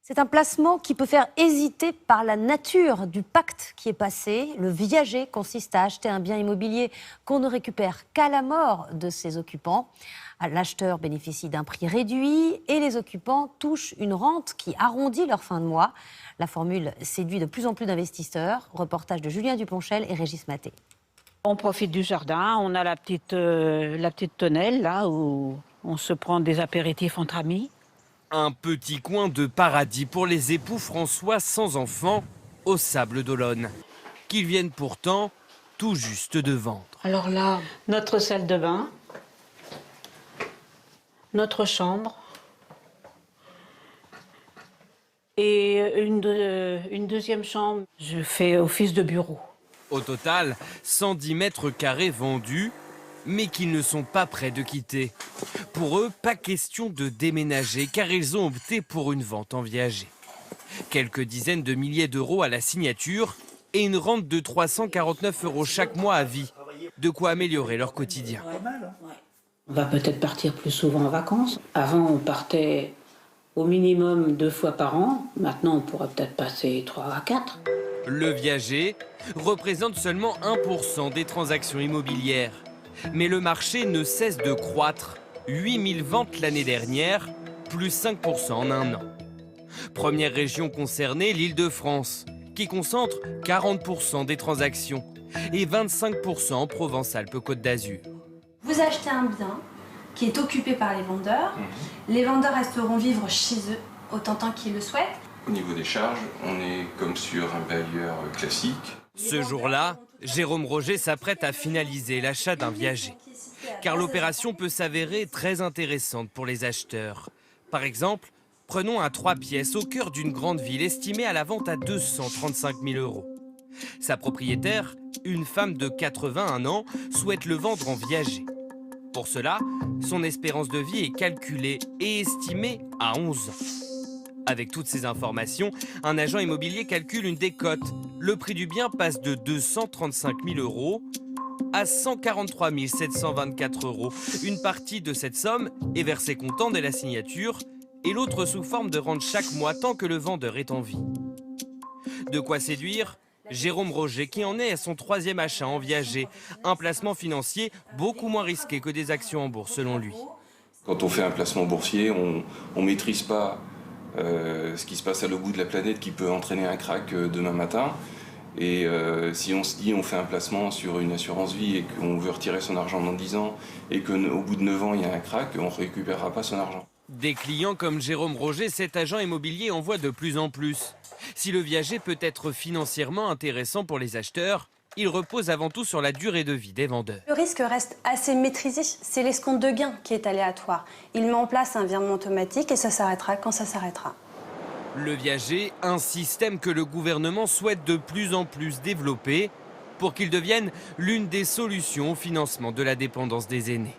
C'est un placement qui peut faire hésiter par la nature du pacte qui est passé. Le viager consiste à acheter un bien immobilier qu'on ne récupère qu'à la mort de ses occupants. L'acheteur bénéficie d'un prix réduit et les occupants touchent une rente qui arrondit leur fin de mois. La formule séduit de plus en plus d'investisseurs. Reportage de Julien Duponchel et Régis Maté. On profite du jardin, on a la petite tonnelle là où on se prend des apéritifs entre amis. Un petit coin de paradis pour les époux François sans enfants au Sable d'Olonne, qu'ils viennent pourtant tout juste de vendre. Alors là, notre salle de bain, notre chambre et une deuxième chambre. Je fais office de bureau. Au total, 110 mètres carrés vendus, mais qu'ils ne sont pas prêts de quitter. Pour eux, pas question de déménager, car ils ont opté pour une vente en viager. Quelques dizaines de milliers d'euros à la signature et une rente de 349 € chaque mois à vie. De quoi améliorer leur quotidien. On va peut-être partir plus souvent en vacances. Avant, on partait au minimum 2 fois par an. Maintenant, on pourrait peut-être passer 3 à 4. Le viager représente seulement 1% des transactions immobilières. Mais le marché ne cesse de croître. 8000 ventes l'année dernière, plus 5% en un an. Première région concernée, l'Île-de-France, qui concentre 40% des transactions et 25% en Provence-Alpes-Côte d'Azur. Vous achetez un bien qui est occupé par les vendeurs. Les vendeurs resteront vivre chez eux autant de temps qu'ils le souhaitent. Au niveau des charges, on est comme sur un bailleur classique. Ce jour-là, Jérôme Roger s'apprête à finaliser l'achat d'un viager. Car l'opération peut s'avérer très intéressante pour les acheteurs. Par exemple, prenons un 3 pièces au cœur d'une grande ville estimée à la vente à 235 000 €. Sa propriétaire, une femme de 81 ans, souhaite le vendre en viager. Pour cela, son espérance de vie est calculée et estimée à 11 ans. Avec toutes ces informations, un agent immobilier calcule une décote. Le prix du bien passe de 235 000 € à 143 724 €. Une partie de cette somme est versée comptant dès la signature et l'autre sous forme de rente chaque mois tant que le vendeur est en vie. De quoi séduire Jérôme Roger qui en est à son 3e achat en viager. Un placement financier beaucoup moins risqué que des actions en bourse selon lui. Quand on fait un placement boursier, on ne maîtrise pas ce qui se passe à l'autre bout de la planète qui peut entraîner un crack demain matin. Et si on se dit on fait un placement sur une assurance vie et qu'on veut retirer son argent dans 10 ans et qu'au bout de 9 ans il y a un crack, on ne récupérera pas son argent. Des clients comme Jérôme Roger, cet agent immobilier en voit de plus en plus. Si le viager peut être financièrement intéressant pour les acheteurs, il repose avant tout sur la durée de vie des vendeurs. Le risque reste assez maîtrisé. C'est l'escompte de gain qui est aléatoire. Il met en place un virement automatique et ça s'arrêtera quand ça s'arrêtera. Le viager, un système que le gouvernement souhaite de plus en plus développer pour qu'il devienne l'une des solutions au financement de la dépendance des aînés.